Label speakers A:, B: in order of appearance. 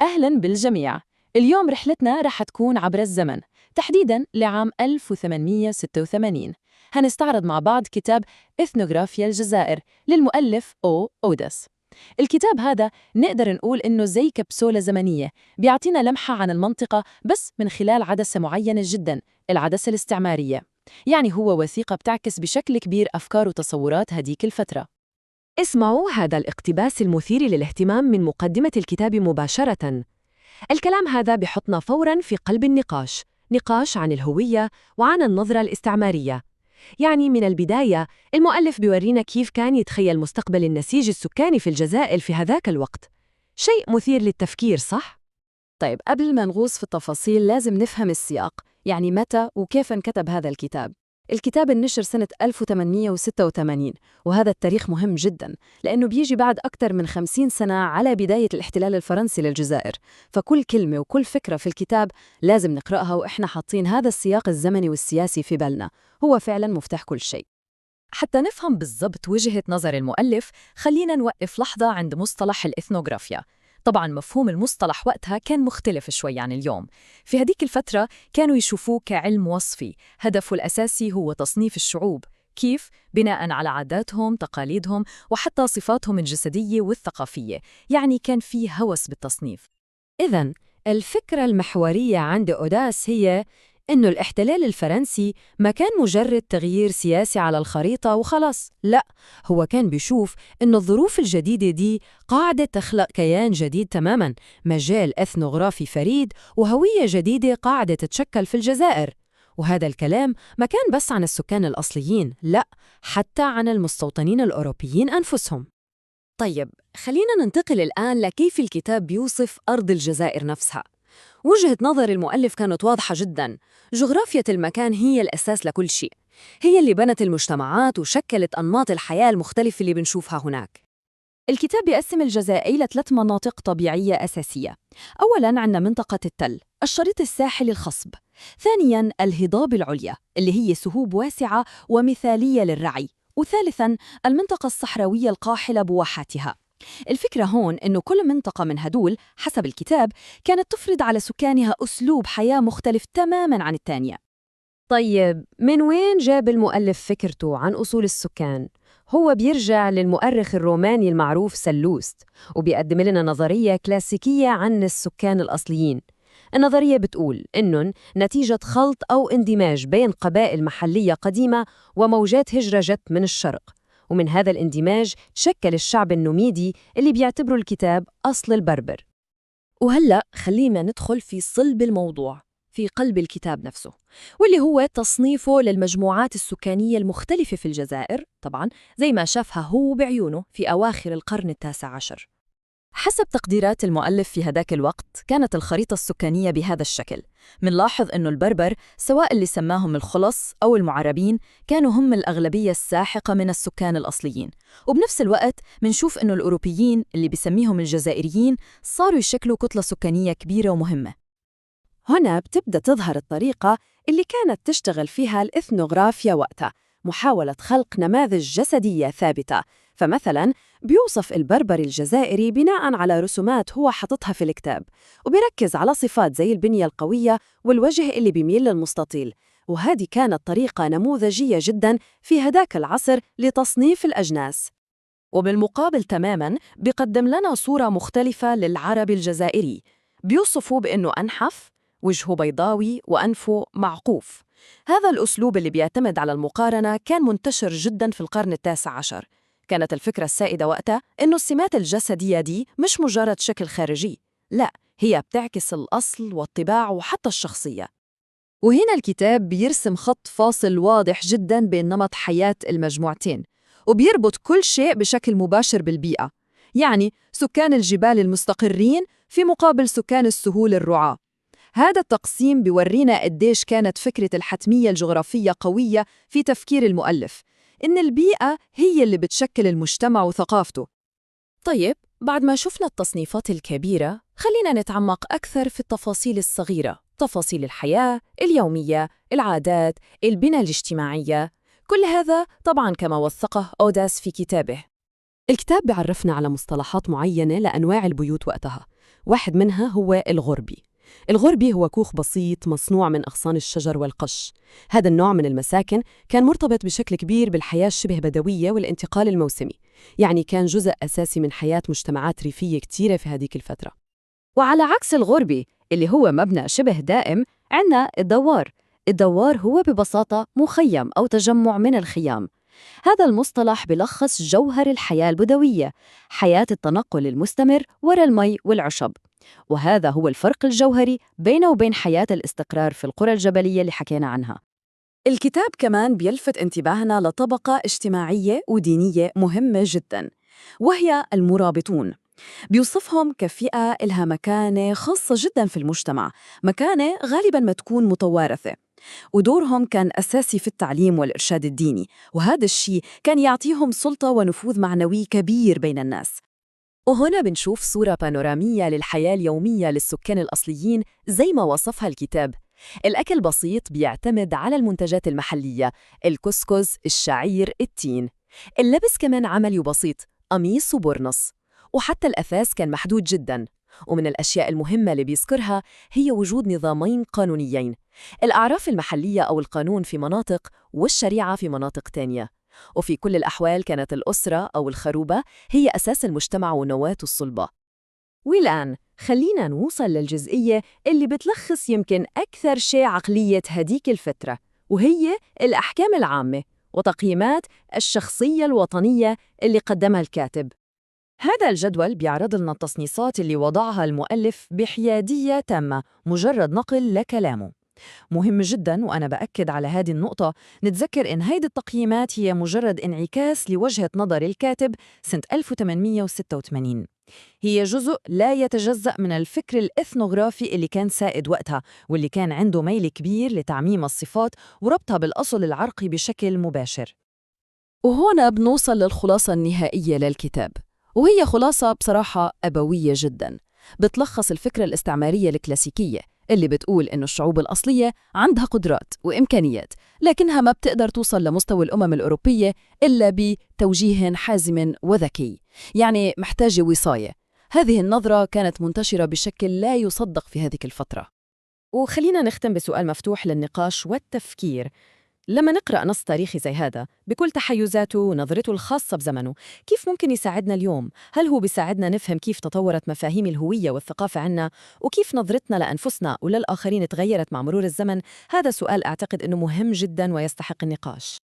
A: أهلاً بالجميع. اليوم رحلتنا رح تكون عبر الزمن، تحديداً لعام 1886. هنستعرض مع بعض كتاب إثنوغرافيا الجزائر للمؤلف أوداس. الكتاب هذا نقدر نقول إنه زي كبسولة زمنية، بيعطينا لمحة عن المنطقة بس من خلال عدسة معينة جداً، العدسة الاستعمارية. يعني هو وثيقة بتعكس بشكل كبير أفكار وتصورات هديك الفترة.
B: اسمعوا هذا الاقتباس المثير للاهتمام من مقدمة الكتاب مباشرة. الكلام هذا بحطنا فوراً في قلب نقاش عن الهوية وعن النظرة الاستعمارية. يعني من البداية المؤلف بيورينا كيف كان يتخيل مستقبل النسيج السكاني في الجزائر في هذاك الوقت. شيء مثير للتفكير، صح؟
A: طيب قبل ما نغوص في التفاصيل لازم نفهم السياق، يعني متى وكيف انكتب هذا الكتاب. الكتاب النشر سنة 1886، وهذا التاريخ مهم جدا لأنه بيجي بعد أكثر من 50 سنة على بداية الاحتلال الفرنسي للجزائر. فكل كلمة وكل فكرة في الكتاب لازم نقرأها وإحنا حاطين هذا السياق الزمني والسياسي في بالنا، هو فعلا مفتاح كل شيء.
C: حتى نفهم بالضبط وجهة نظر المؤلف، خلينا نوقف لحظة عند مصطلح الإثنوغرافيا. طبعاً مفهوم المصطلح وقتها كان مختلف شوي عن اليوم. في هديك الفترة كانوا يشوفوه كعلم وصفي، هدفه الأساسي هو تصنيف الشعوب. كيف؟ بناءً على عاداتهم، تقاليدهم، وحتى صفاتهم الجسدية والثقافية. يعني كان فيه هوس بالتصنيف.
B: إذن الفكرة المحورية عند أوداس هي إنه الاحتلال الفرنسي ما كان مجرد تغيير سياسي على الخريطة وخلاص، لا، هو كان بيشوف إنه الظروف الجديدة دي قاعدة تخلق كيان جديد تماماً، مجال إثنوغرافي فريد وهوية جديدة قاعدة تتشكل في الجزائر. وهذا الكلام ما كان بس عن السكان الأصليين، لا، حتى عن المستوطنين الأوروبيين أنفسهم.
D: طيب خلينا ننتقل الآن لكيف الكتاب بيوصف أرض الجزائر نفسها. وجهة نظر المؤلف كانت واضحة جداً. جغرافيا المكان هي الأساس لكل شيء، هي اللي بنت المجتمعات وشكلت أنماط الحياة المختلفة اللي بنشوفها هناك.
A: الكتاب بيقسم الجزائر إلى 3 مناطق طبيعية أساسية. أولاً عندنا منطقة التل، الشريط الساحلي الخصب. ثانياً الهضاب العليا اللي هي سهوب واسعة ومثالية للرعي. وثالثاً المنطقة الصحراوية القاحلة بواحاتها. الفكرة هون إنه كل منطقة من هدول حسب الكتاب كانت تفرض على سكانها أسلوب حياة مختلف تماماً عن الثانية.
B: طيب من وين جاب المؤلف فكرته عن أصول السكان؟ هو بيرجع للمؤرخ الروماني المعروف سلوست، وبيقدم لنا نظرية كلاسيكية عن السكان الأصليين. النظرية بتقول إنهم نتيجة خلط أو اندماج بين قبائل محلية قديمة وموجات هجرة جت من الشرق، ومن هذا الاندماج تشكل الشعب النوميدي اللي بيعتبره الكتاب أصل البربر.
D: وهلأ خلينا ندخل في صلب الموضوع، في قلب الكتاب نفسه، واللي هو تصنيفه للمجموعات السكانية المختلفة في الجزائر، طبعاً زي ما شافها هو بعيونه في أواخر القرن ال19.
C: حسب تقديرات المؤلف في هداك الوقت كانت الخريطة السكانية بهذا الشكل. منلاحظ أنه البربر سواء اللي سماهم الخلص أو المعربين كانوا هم الأغلبية الساحقة من السكان الأصليين، وبنفس الوقت منشوف أنه الأوروبيين اللي بسميهم الجزائريين صاروا يشكلوا كتلة سكانية كبيرة ومهمة.
D: هنا بتبدأ تظهر الطريقة اللي كانت تشتغل فيها الإثنوغرافيا وقتها، محاولة خلق نماذج جسدية ثابتة. فمثلاً بيوصف البربري الجزائري بناءً على رسومات هو حطتها في الكتاب، وبيركز على صفات زي البنية القوية والوجه اللي بيميل للمستطيل. وهذه كانت طريقة نموذجية جداً في هداك العصر لتصنيف الأجناس.
A: وبالمقابل تماماً بيقدم لنا صورة مختلفة للعربي الجزائري، بيوصفوا بأنه أنحف، وجهه بيضاوي وأنفه معقوف. هذا الأسلوب اللي بيعتمد على المقارنة كان منتشر جداً في القرن ال19. كانت الفكرة السائدة وقتها إنه السمات الجسدية دي مش مجرد شكل خارجي، لا، هي بتعكس الأصل والطباع وحتى الشخصية.
D: وهنا الكتاب بيرسم خط فاصل واضح جداً بين نمط حياة المجموعتين، وبيربط كل شيء بشكل مباشر بالبيئة. يعني سكان الجبال المستقرين في مقابل سكان السهول الرعاة. هذا التقسيم بيورينا قديش كانت فكرة الحتمية الجغرافية قوية في تفكير المؤلف، إن البيئة هي اللي بتشكل المجتمع وثقافته.
C: طيب بعد ما شفنا التصنيفات الكبيرة، خلينا نتعمق أكثر في التفاصيل الصغيرة، تفاصيل الحياة اليومية، العادات، البنى الاجتماعية. كل هذا طبعاً كما وثقه أوداس في كتابه.
D: الكتاب بيعرفنا على مصطلحات معينة لأنواع البيوت وقتها. واحد منها هو الغربي. الغربي هو كوخ بسيط مصنوع من أغصان الشجر والقش. هذا النوع من المساكن كان مرتبط بشكل كبير بالحياة الشبه بدوية والانتقال الموسمي، يعني كان جزء أساسي من حياة مجتمعات ريفية كتيرة في هذيك الفترة.
B: وعلى عكس الغربي اللي هو مبنى شبه دائم، عندنا الدوار. الدوار هو ببساطة مخيم أو تجمع من الخيام. هذا المصطلح بلخص جوهر الحياة البدوية، حياة التنقل المستمر وراء المي والعشب. وهذا هو الفرق الجوهري بينه وبين حياة الاستقرار في القرى الجبلية اللي حكينا عنها.
D: الكتاب كمان بيلفت انتباهنا لطبقة اجتماعية ودينية مهمة جداً، وهي المرابطون. بيوصفهم كفئة إلها مكانة خاصة جداً في المجتمع، مكانة غالباً ما تكون متوارثة، ودورهم كان أساسي في التعليم والإرشاد الديني، وهذا الشيء كان يعطيهم سلطة ونفوذ معنوي كبير بين الناس.
A: وهنا بنشوف صورة بانورامية للحياة اليومية للسكان الأصليين زي ما وصفها الكتاب. الأكل بسيط بيعتمد على المنتجات المحلية، الكسكس، الشعير، التين. اللبس كمان عملي وبسيط، قميص وبرنص. وحتى الأثاث كان محدود جداً. ومن الأشياء المهمة اللي بيذكرها هي وجود نظامين قانونيين، الأعراف المحلية أو القانون في مناطق والشريعة في مناطق تانية. وفي كل الأحوال كانت الأسرة أو الخروبة هي أساس المجتمع ونواة الصلبة.
B: والآن خلينا نوصل للجزئية اللي بتلخص يمكن أكثر شيء عقلية هديك الفترة، وهي الأحكام العامة وتقييمات الشخصية الوطنية اللي قدمها الكاتب. هذا الجدول بيعرض لنا التصنيفات اللي وضعها المؤلف بحيادية تامة، مجرد نقل لكلامه. مهم جداً، وأنا بأكد على هذه النقطة، نتذكر إن هيدي التقييمات هي مجرد انعكاس لوجهة نظر الكاتب سنة 1886. هي جزء لا يتجزأ من الفكر الإثنوغرافي اللي كان سائد وقتها، واللي كان عنده ميل كبير لتعميم الصفات وربطها بالأصل العرقي بشكل مباشر.
D: وهنا بنوصل للخلاصة النهائية للكتاب، وهي خلاصة بصراحة أبوية جداً. بتلخص الفكرة الاستعمارية الكلاسيكية اللي بتقول إنه الشعوب الأصلية عندها قدرات وإمكانيات، لكنها ما بتقدر توصل لمستوى الأمم الأوروبية إلا بتوجيه حازم وذكي، يعني محتاجة وصاية. هذه النظرة كانت منتشرة بشكل لا يصدق في هذه الفترة.
B: وخلينا نختم بسؤال مفتوح للنقاش والتفكير. لما نقرأ نص تاريخي زي هذا بكل تحيزاته ونظرته الخاصة بزمنه، كيف ممكن يساعدنا اليوم؟ هل هو بيساعدنا نفهم كيف تطورت مفاهيم الهوية والثقافة عنا، وكيف نظرتنا لأنفسنا وللآخرين تغيرت مع مرور الزمن؟ هذا سؤال أعتقد أنه مهم جدا ويستحق النقاش.